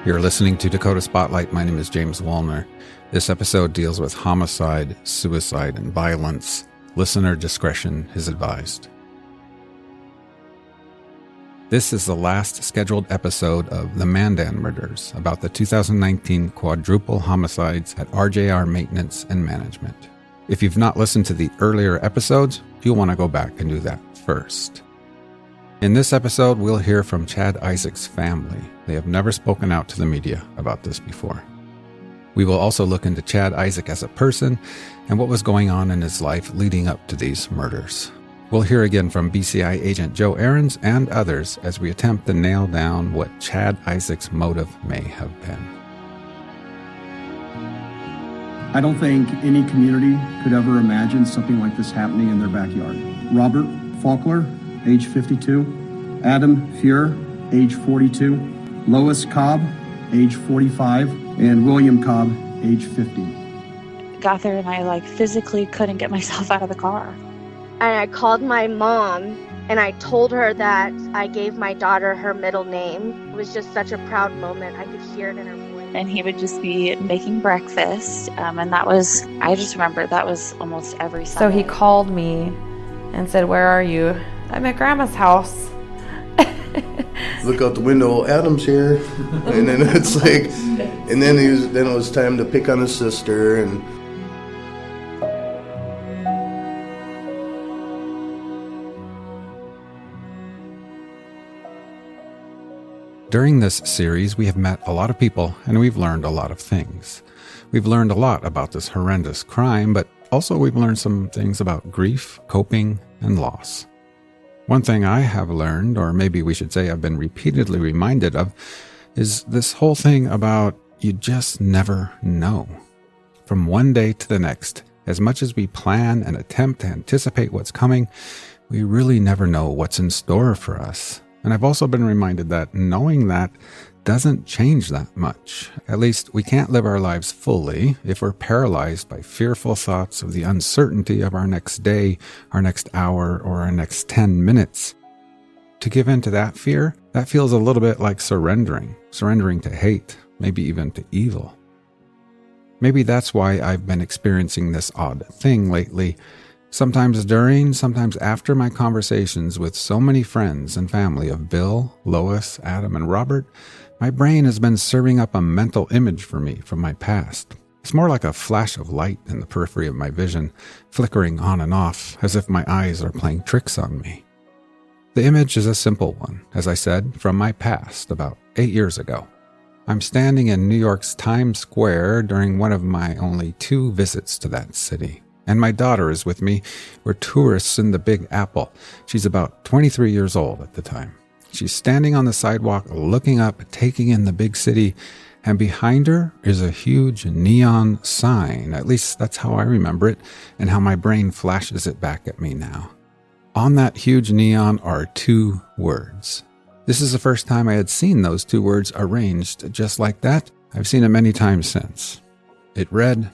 You're listening to Dakota Spotlight. My name is James Wallner. This episode deals with homicide, suicide, and violence. Listener discretion is advised. This is the last scheduled episode of The Mandan Murders, about the 2019 quadruple homicides at RJR Maintenance and Management. If you've not listened to the earlier episodes, you'll want to go back and do that first. In this episode, we'll hear from Chad Isaak's family. They have never spoken out to the media about this before. We will also look into Chad Isaak as a person and what was going on in his life leading up to these murders. We'll hear again from BCI agent Joe Aarons and others as we attempt to nail down what Chad Isaak's motive may have been. I don't think any community could ever imagine something like this happening in their backyard. Robert Faulkner, age 52, Adam Fuhr, age 42, Lois Cobb, age 45, and William Cobb, age 50. Got there and I physically couldn't get myself out of the car. And I called my mom and I told her that I gave my daughter her middle name. It was just such a proud moment. I could hear it in her voice. And he would just be making breakfast. And I just remember that was almost every Sunday. So he called me and said, "Where are you?" "I'm at Grandma's house." Look out the window, Adam's here. And then it's and then it was time to pick on his sister. And During this series, we have met a lot of people and we've learned a lot of things. We've learned a lot about this horrendous crime, but also we've learned some things about grief, coping, and loss. One thing I have learned, or maybe we should say I've been repeatedly reminded of, is this whole thing about you just never know. From one day to the next, as much as we plan and attempt to anticipate what's coming, we really never know what's in store for us. And I've also been reminded that knowing that doesn't change that much. At least we can't live our lives fully if we're paralyzed by fearful thoughts of the uncertainty of our next day, our next hour, or our next 10 minutes. To give in to that fear, that feels a little bit like surrendering to hate, maybe even to evil. Maybe that's why I've been experiencing this odd thing lately. Sometimes during, sometimes after my conversations with so many friends and family of Bill, Lois, Adam, and Robert, my brain has been serving up a mental image for me from my past. It's more like a flash of light in the periphery of my vision, flickering on and off, as if my eyes are playing tricks on me. The image is a simple one, as I said, from my past, about 8 years ago. I'm standing in New York's Times Square during one of my only 2 visits to that city. And my daughter is with me. We're tourists in the Big Apple. She's about 23 years old at the time. She's standing on the sidewalk, looking up, taking in the big city, and behind her is a huge neon sign. At least that's how I remember it, and how my brain flashes it back at me now. On that huge neon are 2 words. This is the first time I had seen those 2 words arranged just like that. I've seen it many times since. It read,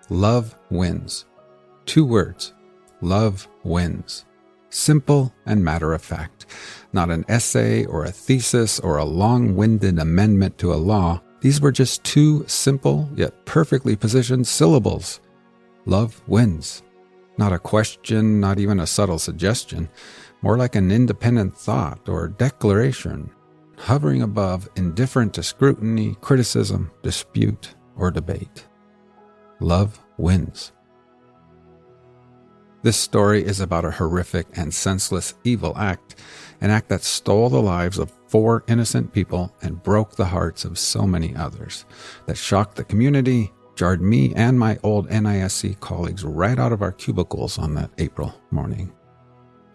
"Love wins." 2 words, love wins. Simple and matter of fact. Not an essay or a thesis or a long-winded amendment to a law. These were just 2 simple yet perfectly positioned syllables. Love wins. Not a question, not even a subtle suggestion. More like an independent thought or declaration, hovering above, indifferent to scrutiny, criticism, dispute, or debate. Love wins. This story is about a horrific and senseless evil act, an act that stole the lives of 4 innocent people and broke the hearts of so many others, that shocked the community, jarred me and my old NISC colleagues right out of our cubicles on that April morning.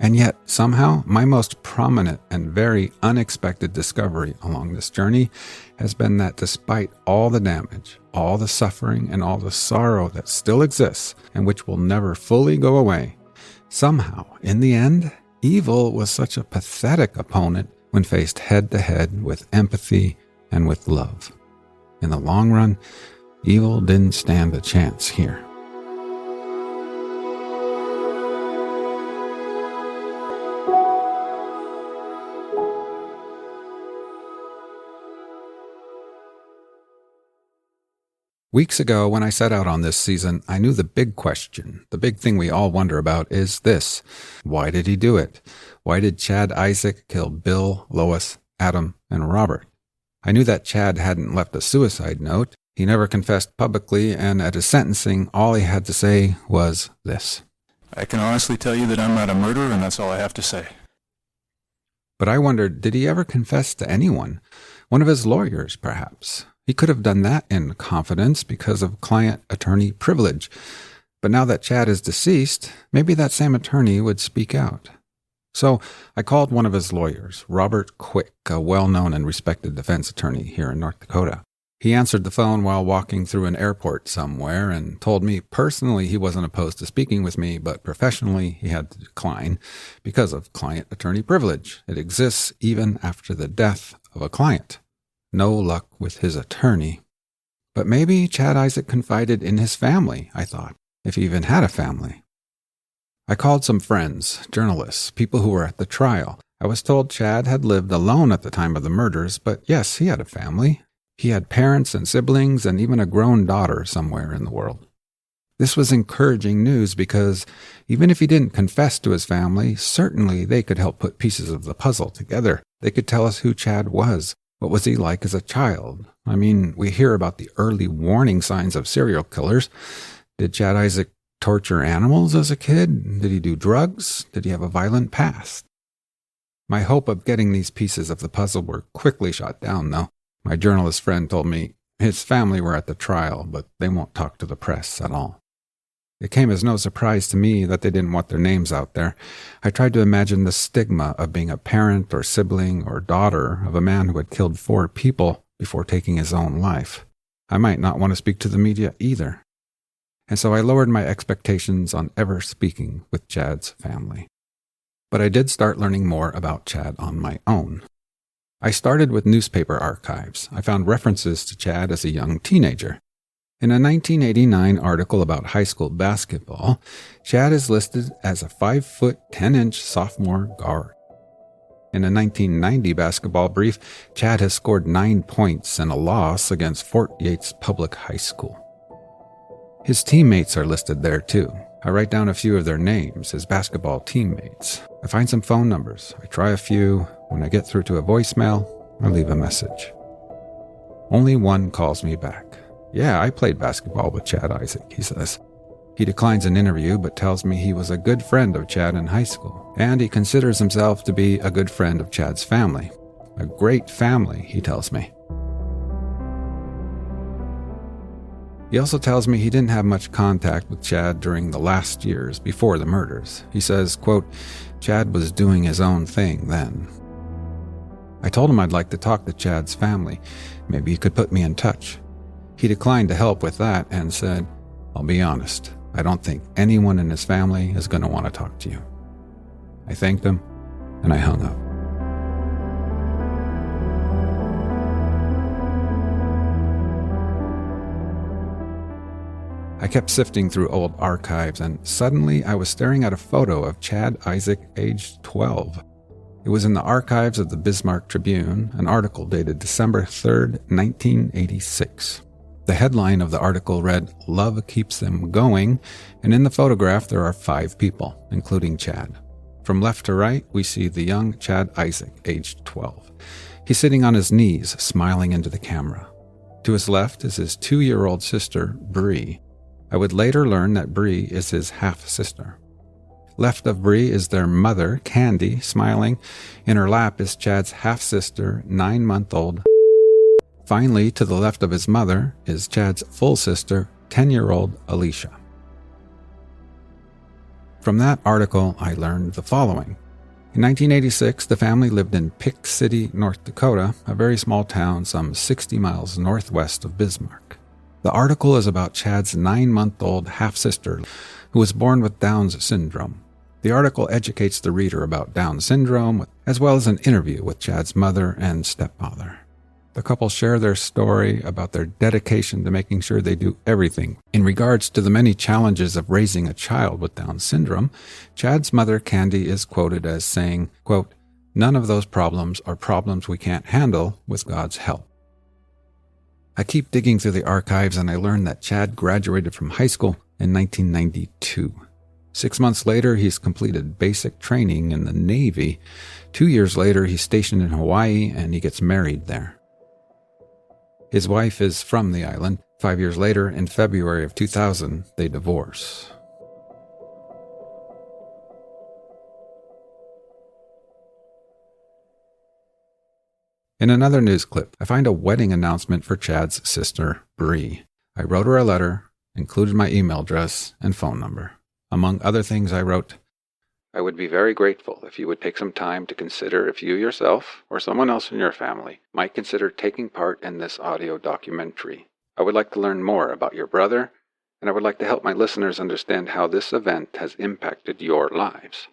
And yet, somehow, my most prominent and very unexpected discovery along this journey has been that despite all the damage, all the suffering, and all the sorrow that still exists and which will never fully go away, somehow, in the end, evil was such a pathetic opponent when faced head-to-head with empathy and with love. In the long run, evil didn't stand a chance here. Weeks ago, when I set out on this season, I knew the big question, the big thing we all wonder about is this. Why did he do it? Why did Chad Isaak kill Bill, Lois, Adam, and Robert? I knew that Chad hadn't left a suicide note. He never confessed publicly, and at his sentencing, all he had to say was this. I can honestly tell you that I'm not a murderer, and that's all I have to say. But I wondered, did he ever confess to anyone? One of his lawyers, perhaps. He could have done that in confidence because of client-attorney privilege. But now that Chad is deceased, maybe that same attorney would speak out. So I called one of his lawyers, Robert Quick, a well-known and respected defense attorney here in North Dakota. He answered the phone while walking through an airport somewhere and told me personally he wasn't opposed to speaking with me, but professionally he had to decline because of client-attorney privilege. It exists even after the death of a client. No luck with his attorney. But maybe Chad Isaak confided in his family, I thought, if he even had a family. I called some friends, journalists, people who were at the trial. I was told Chad had lived alone at the time of the murders, but yes, he had a family. He had parents and siblings and even a grown daughter somewhere in the world. This was encouraging news because even if he didn't confess to his family, certainly they could help put pieces of the puzzle together. They could tell us who Chad was. What was he like as a child? I mean, we hear about the early warning signs of serial killers. Did Chad Isaak torture animals as a kid? Did he do drugs? Did he have a violent past? My hope of getting these pieces of the puzzle were quickly shot down, though. My journalist friend told me his family were at the trial, but they won't talk to the press at all. It came as no surprise to me that they didn't want their names out there. I tried to imagine the stigma of being a parent or sibling or daughter of a man who had killed 4 people before taking his own life. I might not want to speak to the media either. And so I lowered my expectations on ever speaking with Chad's family. But I did start learning more about Chad on my own. I started with newspaper archives. I found references to Chad as a young teenager. In a 1989 article about high school basketball, Chad is listed as a 5', 10-inch sophomore guard. In a 1990 basketball brief, Chad has scored 9 points in a loss against Fort Yates Public High School. His teammates are listed there too. I write down a few of their names, his basketball teammates. I find some phone numbers. I try a few. When I get through to a voicemail, I leave a message. Only one calls me back. Yeah, I played basketball with Chad Isaak, he says. He declines an interview but tells me he was a good friend of Chad in high school, and he considers himself to be a good friend of Chad's family. A great family, he tells me. He also tells me he didn't have much contact with Chad during the last years before the murders. He says, quote, Chad was doing his own thing then. I told him I'd like to talk to Chad's family. Maybe he could put me in touch. He declined to help with that and said, I'll be honest, I don't think anyone in his family is going to want to talk to you. I thanked him, and I hung up. I kept sifting through old archives, and suddenly I was staring at a photo of Chad Isaak, aged 12. It was in the archives of the Bismarck Tribune, an article dated December 3rd, 1986. The headline of the article read, Love Keeps Them Going, and in the photograph there are 5 people, including Chad. From left to right, we see the young Chad Isaak, aged 12. He's sitting on his knees, smiling into the camera. To his left is his 2-year-old sister, Bree. I would later learn that Bree is his half-sister. Left of Bree is their mother, Candy, smiling. In her lap is Chad's half-sister, 9-month-old. Finally, to the left of his mother is Chad's full sister, 10-year-old Alicia. From that article, I learned the following. In 1986, the family lived in Pick City, North Dakota, a very small town some 60 miles northwest of Bismarck. The article is about Chad's 9-month-old half-sister, who was born with Down's syndrome. The article educates the reader about Down syndrome, as well as an interview with Chad's mother and stepfather. The couple share their story about their dedication to making sure they do everything. In regards to the many challenges of raising a child with Down syndrome, Chad's mother, Candy, is quoted as saying, quote, None of those problems are problems we can't handle with God's help. I keep digging through the archives and I learned that Chad graduated from high school in 1992. 6 months later, he's completed basic training in the Navy. 2 years later, he's stationed in Hawaii and he gets married there. His wife is from the island. 5 years later, in February of 2000, they divorce. In another news clip, I find a wedding announcement for Chad's sister, Bree. I wrote her a letter, included my email address and phone number. Among other things, I wrote, "I would be very grateful if you would take some time to consider if you yourself or someone else in your family might consider taking part in this audio documentary. I would like to learn more about your brother, and I would like to help my listeners understand how this event has impacted your lives."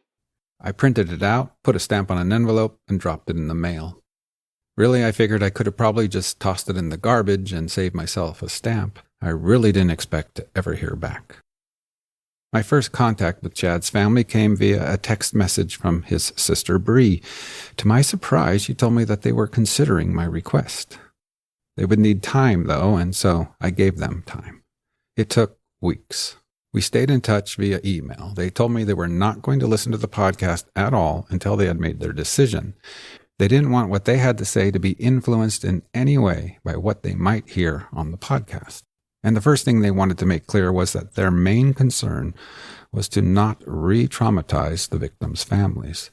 I printed it out, put a stamp on an envelope, and dropped it in the mail. Really, I figured I could have probably just tossed it in the garbage and saved myself a stamp. I really didn't expect to ever hear back. My first contact with Chad's family came via a text message from his sister Bree. To my surprise, she told me that they were considering my request. They would need time, though, and so I gave them time. It took weeks. We stayed in touch via email. They told me they were not going to listen to the podcast at all until they had made their decision. They didn't want what they had to say to be influenced in any way by what they might hear on the podcast. And the first thing they wanted to make clear was that their main concern was to not re-traumatize the victims' families.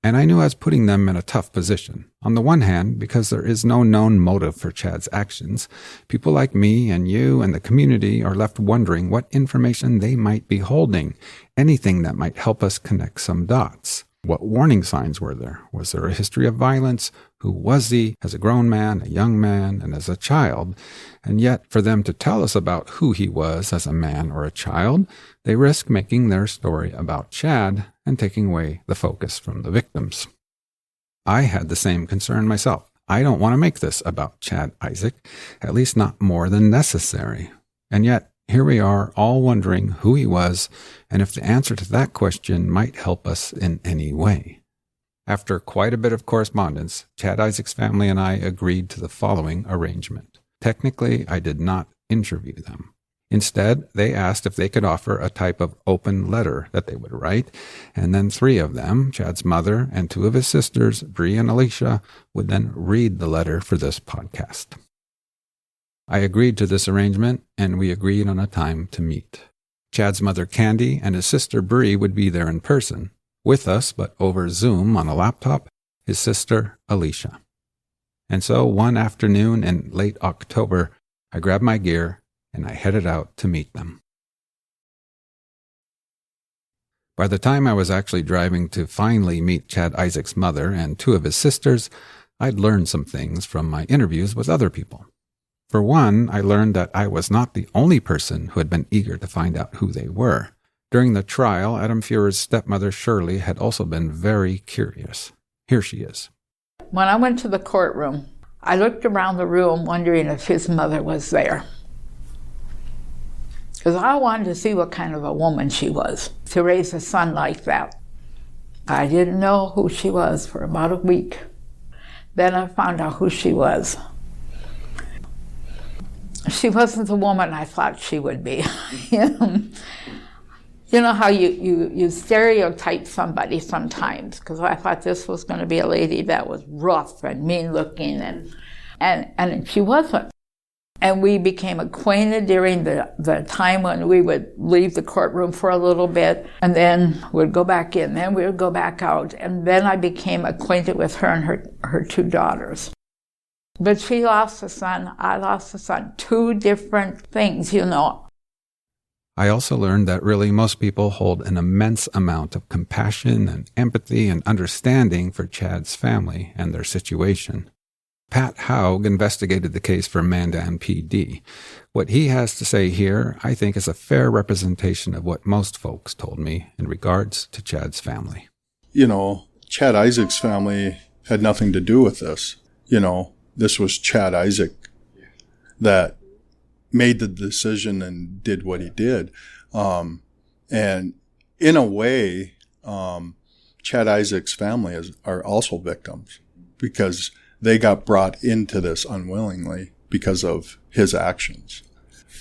And I knew I was putting them in a tough position. On the one hand, because there is no known motive for Chad's actions, people like me and you and the community are left wondering what information they might be holding, anything that might help us connect some dots. What warning signs were there? Was there a history of violence? Who was he as a grown man, a young man, and as a child? And yet, for them to tell us about who he was as a man or a child, they risk making their story about Chad and taking away the focus from the victims. I had the same concern myself. I don't want to make this about Chad Isaak, at least not more than necessary. And yet, here we are, all wondering who he was and if the answer to that question might help us in any way. After quite a bit of correspondence, Chad Isaak's family and I agreed to the following arrangement. Technically, I did not interview them. Instead, they asked if they could offer a type of open letter that they would write, and then 3 of them, Chad's mother and 2 of his sisters, Bree and Alicia, would then read the letter for this podcast. I agreed to this arrangement, and we agreed on a time to meet. Chad's mother, Candy, and his sister, Bree, would be there in person. With us, but over Zoom on a laptop, his sister, Alicia. And so, one afternoon in late October, I grabbed my gear, and I headed out to meet them. By the time I was actually driving to finally meet Chad Isaak's mother and 2 of his sisters, I'd learned some things from my interviews with other people. For one, I learned that I was not the only person who had been eager to find out who they were. During the trial, Adam Fuhrer's stepmother, Shirley, had also been very curious. Here she is. When I went to the courtroom, I looked around the room wondering if his mother was there. Because I wanted to see what kind of a woman she was to raise a son like that. I didn't know who she was for about a week. Then I found out who she was. She wasn't the woman I thought she would be. You know how you stereotype somebody sometimes, because I thought this was going to be a lady that was rough and mean-looking, and she wasn't. And we became acquainted during the time when we would leave the courtroom for a little bit, and then we'd go back in, then we would go back out, and then I became acquainted with her and her 2 daughters. But she lost a son, I lost a son. 2 different things, you know. I also learned that really most people hold an immense amount of compassion and empathy and understanding for Chad's family and their situation. Pat Haug investigated the case for Mandan PD. What he has to say here, I think, is a fair representation of what most folks told me in regards to Chad's family. You know, Chad Isaak's family had nothing to do with this. You know, this was Chad Isaak that made the decision and did what he did. And in a way, Chad Isaak's family are also victims because they got brought into this unwillingly because of his actions.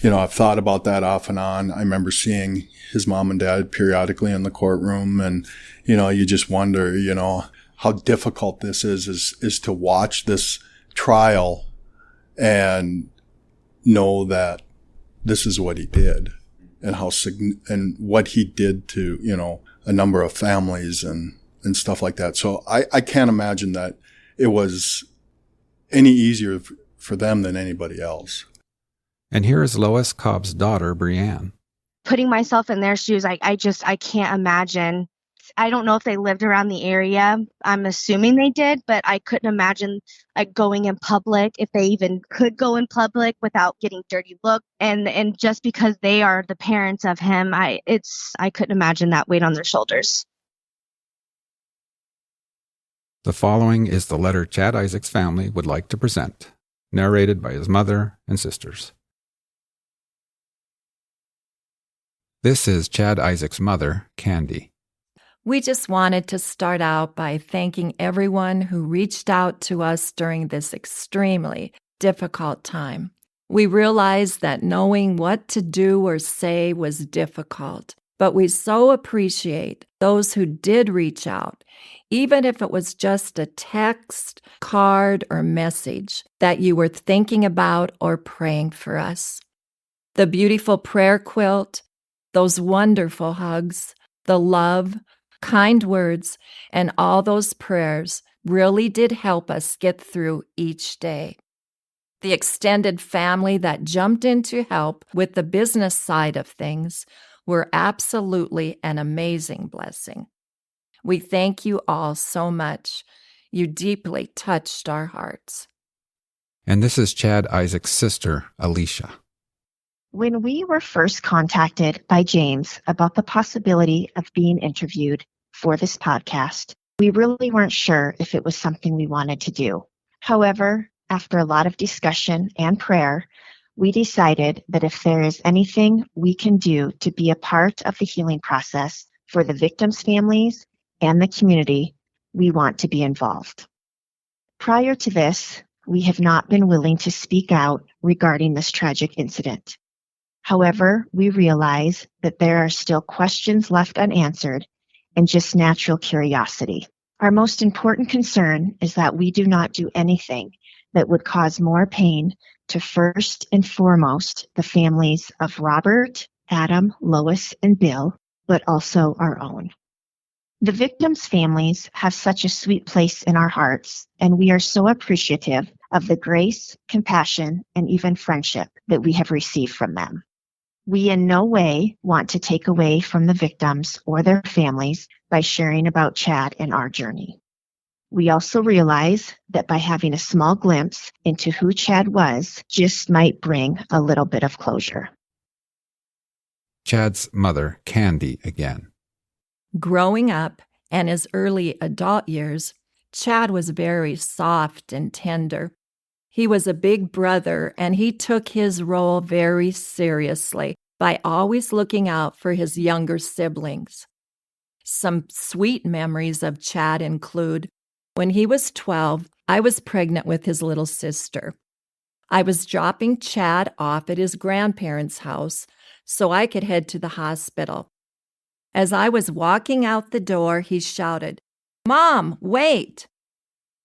I've thought about that off and on. I remember seeing his mom and dad periodically in the courtroom, and, you just wonder, how difficult this is to watch this trial and know that this is what he did and and what he did to, a number of families and stuff like that. So I can't imagine that it was any easier for them than anybody else. And here is Lois Cobb's daughter, Brianne. Putting myself in their shoes, I can't imagine. I don't know if they lived around the area. I'm assuming they did, but I couldn't imagine going in public, if they even could go in public without getting dirty look. And just because they are the parents of him, I couldn't imagine that weight on their shoulders. The following is the letter Chad Isaak's family would like to present, narrated by his mother and sisters. This is Chad Isaak's mother, Candy. We just wanted to start out by thanking everyone who reached out to us during this extremely difficult time. We realized that knowing what to do or say was difficult, but we so appreciate those who did reach out, even if it was just a text, card, or message that you were thinking about or praying for us. The beautiful prayer quilt, those wonderful hugs, the love, kind words, and all those prayers really did help us get through each day. The extended family that jumped in to help with the business side of things were absolutely an amazing blessing. We thank you all so much. You deeply touched our hearts. And this is Chad Isaak's sister, Alicia. When we were first contacted by James about the possibility of being interviewed for this podcast, we really weren't sure if it was something we wanted to do. However, after a lot of discussion and prayer, we decided that if there is anything we can do to be a part of the healing process for the victims' families and the community, we want to be involved. Prior to this, we have not been willing to speak out regarding this tragic incident. However, we realize that there are still questions left unanswered and just natural curiosity. Our most important concern is that we do not do anything that would cause more pain to first and foremost the families of Robert, Adam, Lois, and Bill, but also our own. The victims' families have such a sweet place in our hearts, and we are so appreciative of the grace, compassion, and even friendship that we have received from them. We in no way want to take away from the victims or their families by sharing about Chad and our journey. We also realize that by having a small glimpse into who Chad was just might bring a little bit of closure. Chad's mother, Candy, again. Growing up and his early adult years, Chad was very soft and tender. He was a big brother, and he took his role very seriously by always looking out for his younger siblings. Some sweet memories of Chad include when he was 12, I was pregnant with his little sister. I was dropping Chad off at his grandparents' house so I could head to the hospital. As I was walking out the door, he shouted, "Mom, wait!"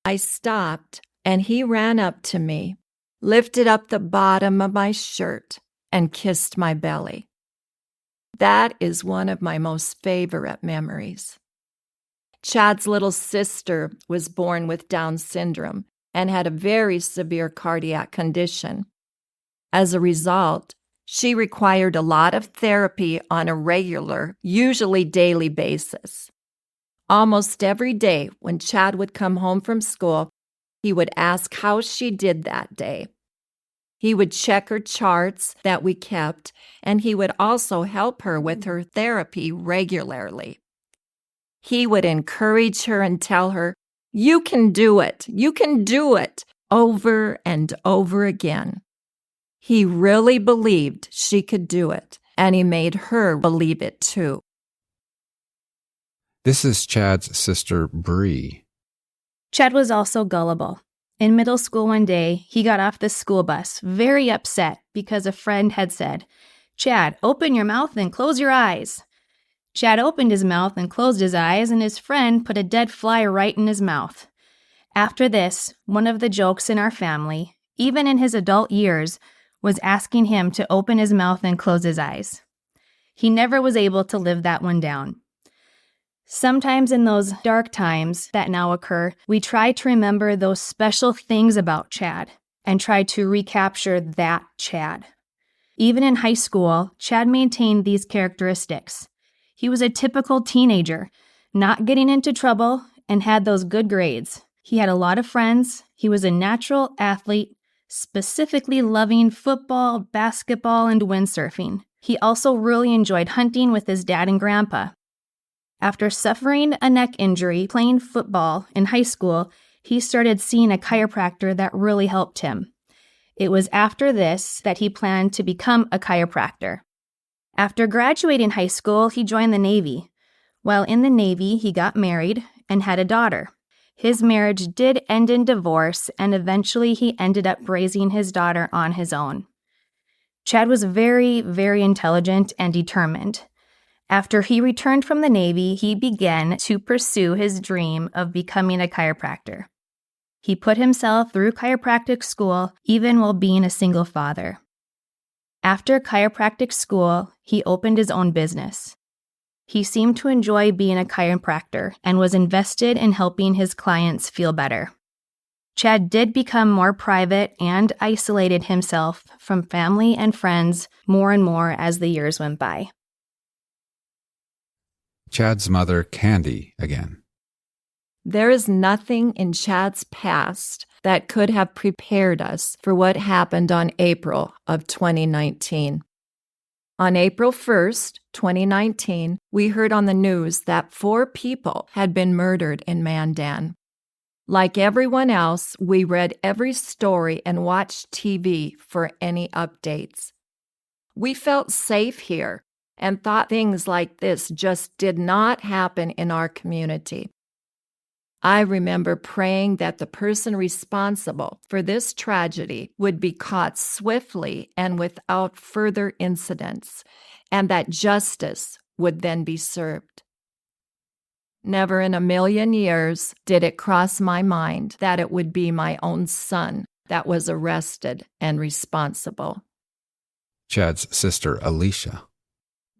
I stopped, and he ran up to me, lifted up the bottom of my shirt, and kissed my belly. That is one of my most favorite memories. Chad's little sister was born with Down syndrome and had a very severe cardiac condition. As a result, she required a lot of therapy on a regular, usually daily basis. Almost every day when Chad would come home from school, he would ask how she did that day. He would check her charts that we kept, and he would also help her with her therapy regularly. He would encourage her and tell her, "You can do it, over and over again. He really believed she could do it, and he made her believe it too. This is Chad's sister, Bree. Chad was also gullible. In middle school one day, he got off the school bus very upset because a friend had said, "Chad, open your mouth and close your eyes." Chad opened his mouth and closed his eyes, and his friend put a dead fly right in his mouth. After this, one of the jokes in our family, even in his adult years, was asking him to open his mouth and close his eyes. He never was able to live that one down. Sometimes in those dark times that now occur, we try to remember those special things about Chad and try to recapture that Chad. Even in high school, Chad maintained these characteristics. He was a typical teenager, not getting into trouble, and had those good grades. He had a lot of friends. He was a natural athlete, specifically loving football, basketball, and windsurfing. He also really enjoyed hunting with his dad and grandpa. After suffering a neck injury playing football in high school, he started seeing a chiropractor that really helped him. It was after this that he planned to become a chiropractor. After graduating high school, he joined the Navy. While in the Navy, he got married and had a daughter. His marriage did end in divorce, and eventually he ended up raising his daughter on his own. Chad was very, very intelligent and determined. After he returned from the Navy, he began to pursue his dream of becoming a chiropractor. He put himself through chiropractic school, even while being a single father. After chiropractic school, he opened his own business. He seemed to enjoy being a chiropractor and was invested in helping his clients feel better. Chad did become more private and isolated himself from family and friends more and more as the years went by. Chad's mother, Candy, again. There is nothing in Chad's past that could have prepared us for what happened on April of 2019. On April 1st, 2019, we heard on the news that 4 people had been murdered in Mandan. Like everyone else, we read every story and watched TV for any updates. We felt safe here and thought things like this just did not happen in our community. I remember praying that the person responsible for this tragedy would be caught swiftly and without further incidents, and that justice would then be served. Never in a million years did it cross my mind that it would be my own son that was arrested and responsible. Chad's sister, Alicia.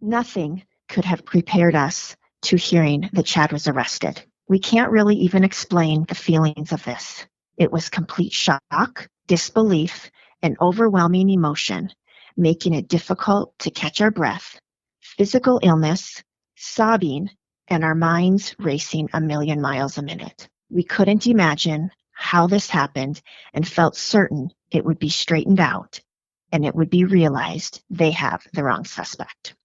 Nothing could have prepared us to hearing that Chad was arrested. We can't really even explain the feelings of this. It was complete shock, disbelief, and overwhelming emotion, making it difficult to catch our breath, physical illness, sobbing, and our minds racing a million miles a minute. We couldn't imagine how this happened and felt certain it would be straightened out and it would be realized they have the wrong suspect.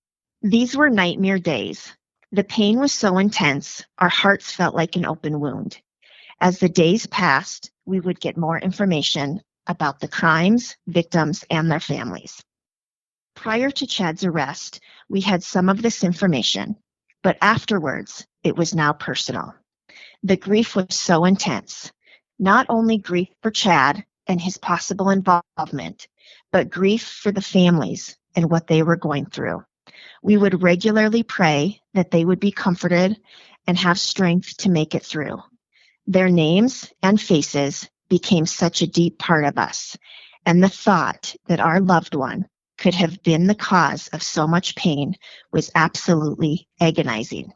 These were nightmare days. The pain was so intense, our hearts felt like an open wound. As the days passed, we would get more information about the crimes, victims, and their families. Prior to Chad's arrest, we had some of this information, but afterwards, it was now personal. The grief was so intense. Not only grief for Chad and his possible involvement, but grief for the families and what they were going through. We would regularly pray that they would be comforted and have strength to make it through. Their names and faces became such a deep part of us, and the thought that our loved one could have been the cause of so much pain was absolutely agonizing.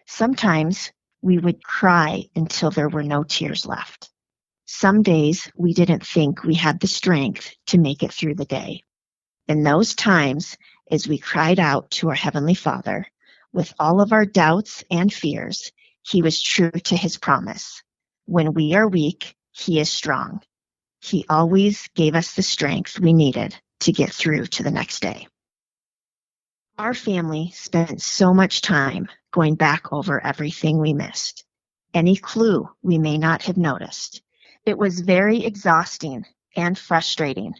Sometimes we would cry until there were no tears left. Some days we didn't think we had the strength to make it through the day. In those times, as we cried out to our Heavenly Father, with all of our doubts and fears, He was true to His promise. When we are weak, He is strong. He always gave us the strength we needed to get through to the next day. Our family spent so much time going back over everything we missed, any clue we may not have noticed. It was very exhausting and frustrating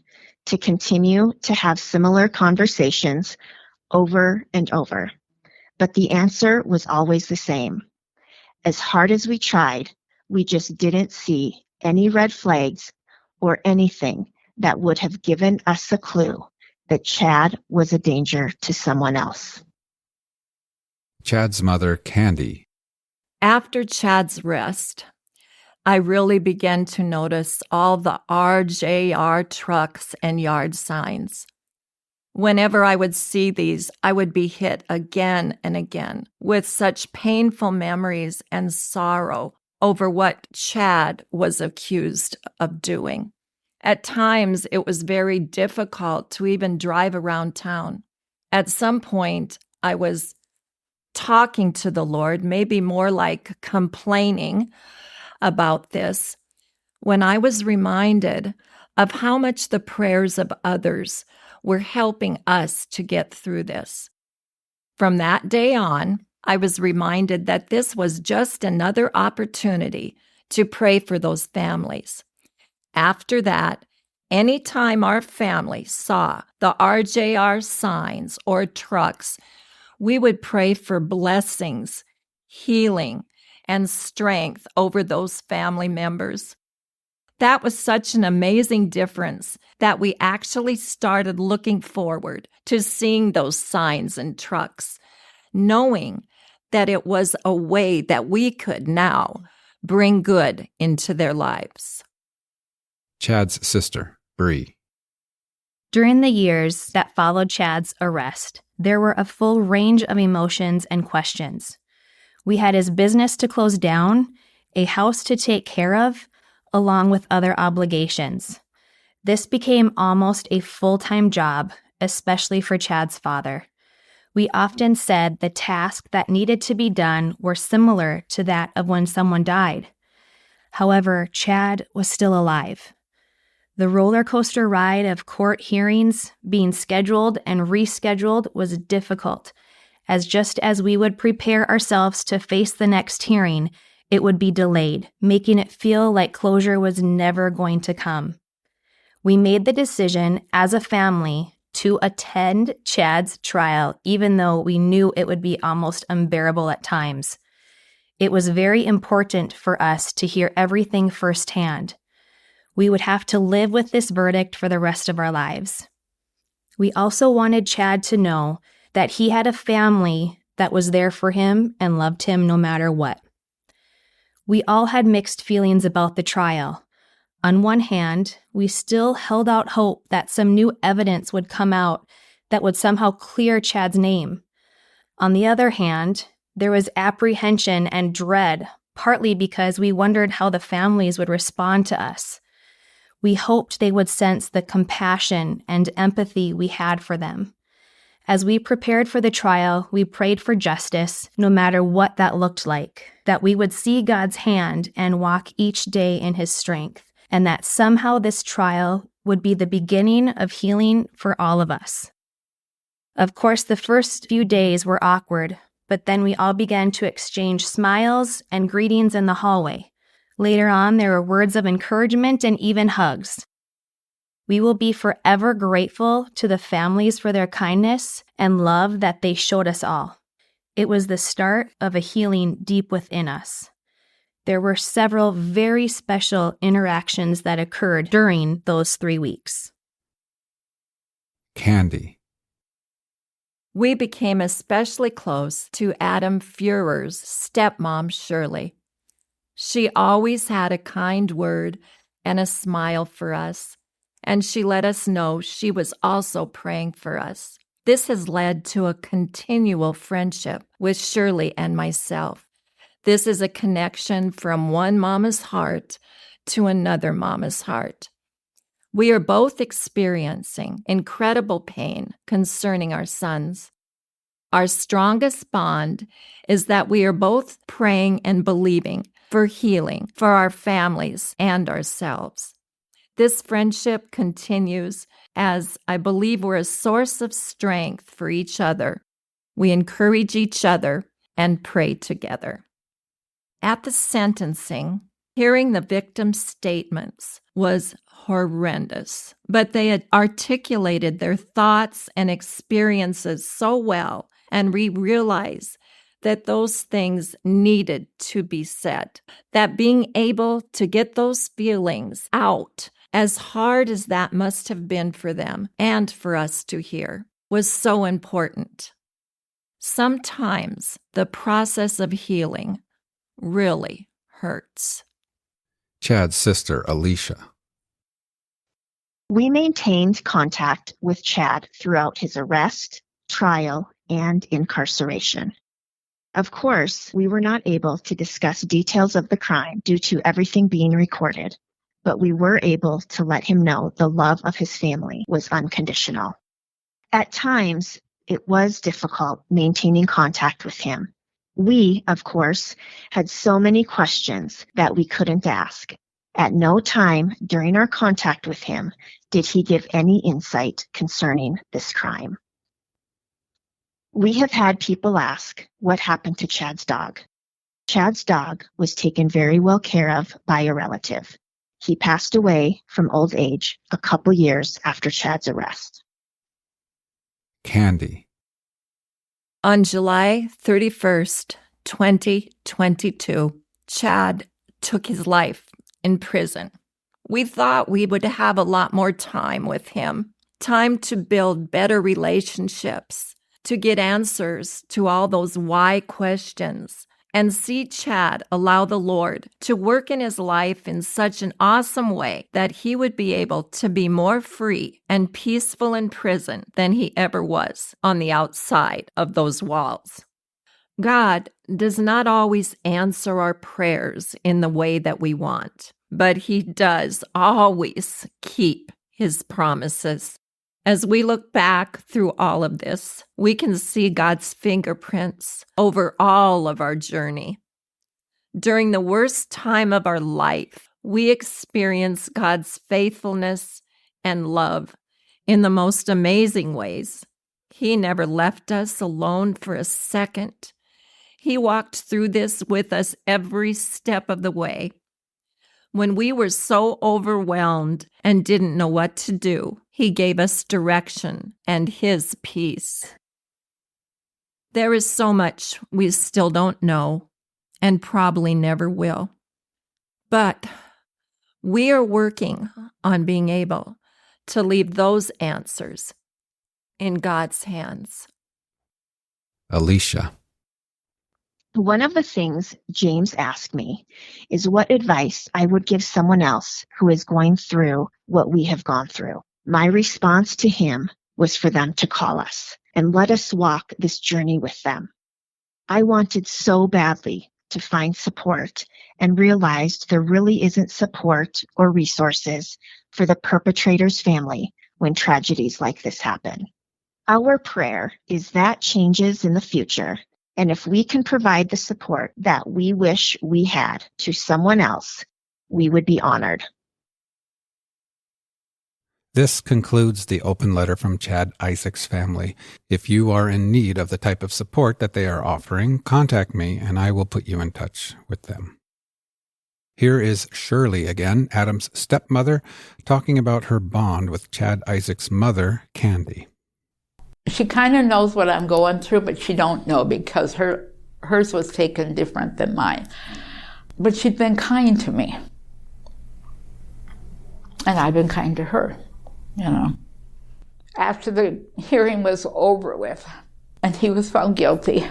to continue to have similar conversations over and over. But the answer was always the same. As hard as we tried, we just didn't see any red flags or anything that would have given us a clue that Chad was a danger to someone else. Chad's mother, Candy. After Chad's arrest, I really began to notice all the RJR trucks and yard signs. Whenever I would see these, I would be hit again and again with such painful memories and sorrow over what Chad was accused of doing. At times, it was very difficult to even drive around town. At some point, I was talking to the Lord, maybe more like complaining about this, when I was reminded of how much the prayers of others were helping us to get through this. From that day on, I was reminded that this was just another opportunity to pray for those families. After that, anytime our family saw the RJR signs or trucks, we would pray for blessings, healing, and strength over those family members. That was such an amazing difference that we actually started looking forward to seeing those signs and trucks, knowing that it was a way that we could now bring good into their lives. Chad's sister, Bree. During the years that followed Chad's arrest, there were a full range of emotions and questions. We had his business to close down, a house to take care of, along with other obligations. This became almost a full-time job, especially for Chad's father. We often said the tasks that needed to be done were similar to that of when someone died. However, Chad was still alive. The roller coaster ride of court hearings being scheduled and rescheduled was difficult, as just as we would prepare ourselves to face the next hearing, it would be delayed, making it feel like closure was never going to come. We made the decision as a family to attend Chad's trial, even though we knew it would be almost unbearable at times. It was very important for us to hear everything firsthand. We would have to live with this verdict for the rest of our lives. We also wanted Chad to know that he had a family that was there for him and loved him no matter what. We all had mixed feelings about the trial. On one hand, we still held out hope that some new evidence would come out that would somehow clear Chad's name. On the other hand, there was apprehension and dread, partly because we wondered how the families would respond to us. We hoped they would sense the compassion and empathy we had for them. As we prepared for the trial, we prayed for justice, no matter what that looked like, that we would see God's hand and walk each day in His strength, and that somehow this trial would be the beginning of healing for all of us. Of course, the first few days were awkward, but then we all began to exchange smiles and greetings in the hallway. Later on, there were words of encouragement and even hugs. We will be forever grateful to the families for their kindness and love that they showed us all. It was the start of a healing deep within us. There were several very special interactions that occurred during those 3 weeks. Candy. We became especially close to Adam Fuhrer's stepmom, Shirley. She always had a kind word and a smile for us, and she let us know she was also praying for us. This has led to a continual friendship with Shirley and myself. This is a connection from one mama's heart to another mama's heart. We are both experiencing incredible pain concerning our sons. Our strongest bond is that we are both praying and believing for healing for our families and ourselves. This friendship continues as I believe we're a source of strength for each other. We encourage each other and pray together. At the sentencing, hearing the victims' statements was horrendous, but they had articulated their thoughts and experiences so well, and we realize that those things needed to be said, that being able to get those feelings out, as hard as that must have been for them and for us to hear, was so important. Sometimes the process of healing really hurts. Chad's sister, Alicia. We maintained contact with Chad throughout his arrest, trial, and incarceration. Of course, we were not able to discuss details of the crime due to everything being recorded, but we were able to let him know the love of his family was unconditional. At times, it was difficult maintaining contact with him. We, of course, had so many questions that we couldn't ask. At no time during our contact with him did he give any insight concerning this crime. We have had people ask what happened to Chad's dog. Chad's dog was taken very well care of by a relative. He passed away from old age a couple years after Chad's arrest. Candy. On July 31st, 2022, Chad took his life in prison. We thought we would have a lot more time with him, time to build better relationships, to get answers to all those why questions, and see Chad allow the Lord to work in his life in such an awesome way that he would be able to be more free and peaceful in prison than he ever was on the outside of those walls. God does not always answer our prayers in the way that we want, but he does always keep his promises. As we look back through all of this, we can see God's fingerprints over all of our journey. During the worst time of our life, we experience God's faithfulness and love in the most amazing ways. He never left us alone for a second. He walked through this with us every step of the way. When we were so overwhelmed and didn't know what to do, he gave us direction and his peace. There is so much we still don't know and probably never will. But we are working on being able to leave those answers in God's hands. Alicia. One of the things James asked me is what advice I would give someone else who is going through what we have gone through. My response to him was for them to call us and let us walk this journey with them. I wanted so badly to find support and realized there really isn't support or resources for the perpetrator's family when tragedies like this happen. Our prayer is that changes in the future. And if we can provide the support that we wish we had to someone else, we would be honored. This concludes the open letter from Chad Isaak's family. If you are in need of the type of support that they are offering, contact me and I will put you in touch with them. Here is Shirley again, Adam's stepmother, talking about her bond with Chad Isaak's mother, Candy. She kind of knows what I'm going through, but she don't know because hers was taken different than mine. But she's been kind to me. And I've been kind to her, you know. After the hearing was over with and he was found guilty,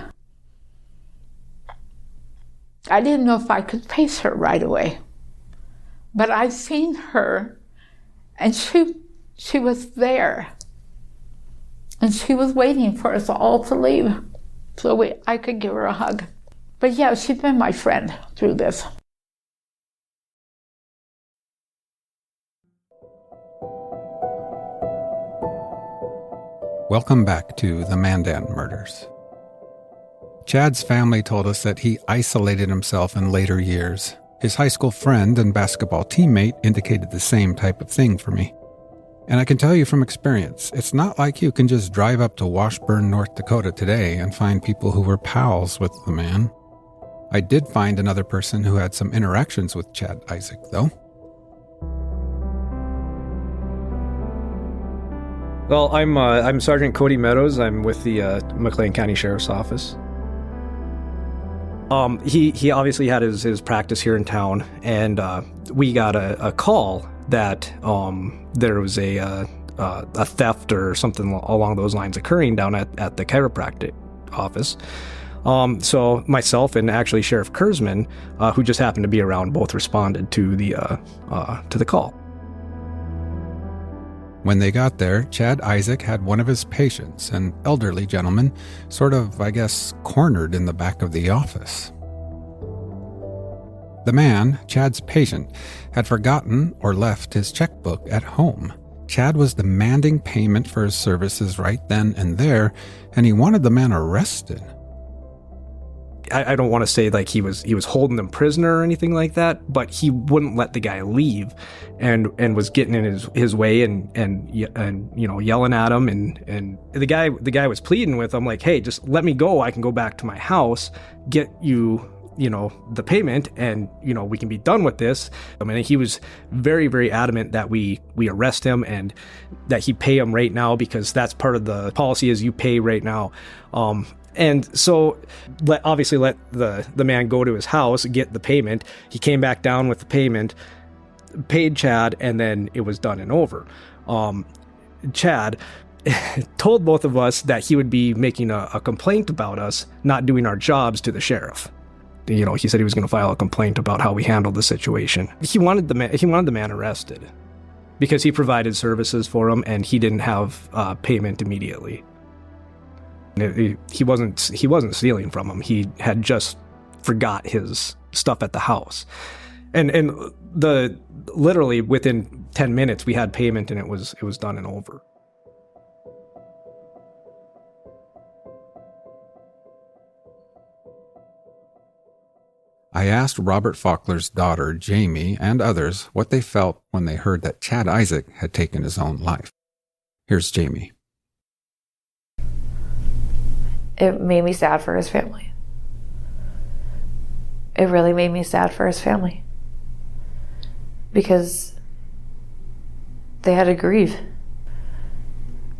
I didn't know if I could face her right away. But I've seen her and she was there. And she was waiting for us all to leave so I could give her a hug. But yeah, she's been my friend through this. Welcome back to the Mandan murders. Chad's family told us that he isolated himself in later years. His high school friend and basketball teammate indicated the same type of thing for me. And I can tell you from experience, it's not like you can just drive up to Washburn, North Dakota today and find people who were pals with the man. I did find another person who had some interactions with Chad Isaak, though. Well, I'm Sergeant Cody Meadows. I'm with the McLean County Sheriff's Office. He obviously had his practice here in town, and we got a call that there was a theft or something along those lines occurring down at the chiropractic office. So myself and actually Sheriff Kurzman, who just happened to be around, both responded to the call. When they got there, Chad Isaak had one of his patients, an elderly gentleman, sort of, I guess, cornered in the back of the office. The man, Chad's patient, had forgotten or left his checkbook at home. Chad was demanding payment for his services right then and there, and he wanted the man arrested. I don't want to say like he was holding them prisoner or anything like that, but he wouldn't let the guy leave, and was getting in his way and yelling at him, and the guy was pleading with him like, hey, just let me go. I can go back to my house, get you the payment, and we can be done with this. I mean, he was very, very adamant that we arrest him and that he pay him right now, because that's part of the policy is you pay right now. And so obviously let the man go to his house, get the payment. He came back down with the payment, paid Chad, and then it was done and over. Chad told both of us that he would be making a complaint about us not doing our jobs to the sheriff. He said he was going to file a complaint about how we handled the situation. He wanted the man arrested because he provided services for him and he didn't have payment immediately. He wasn't stealing from him. He had just forgot his stuff at the house, and literally within 10 minutes we had payment and it was done and over. I asked Robert Faulkner's daughter, Jamie, and others what they felt when they heard that Chad Isaak had taken his own life. Here's Jamie. It made me sad for his family. It really made me sad for his family. Because they had to grieve.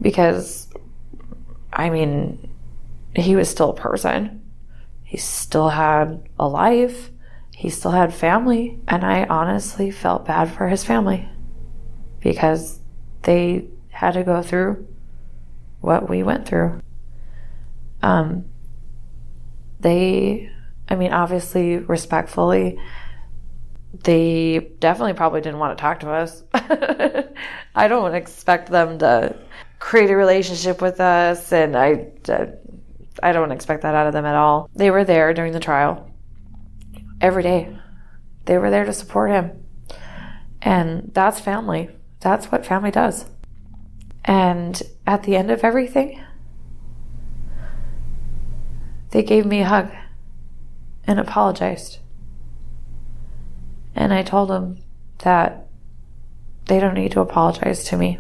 Because, I mean, he was still a person. He still had a life. He still had family. And I honestly felt bad for his family. Because they had to go through what we went through. Obviously, respectfully, they definitely probably didn't want to talk to us. I don't expect them to create a relationship with us, and I don't expect that out of them at all. They were there during the trial every day. They were there to support him. And that's family. That's what family does. And at the end of everything, they gave me a hug and apologized. And I told them that they don't need to apologize to me.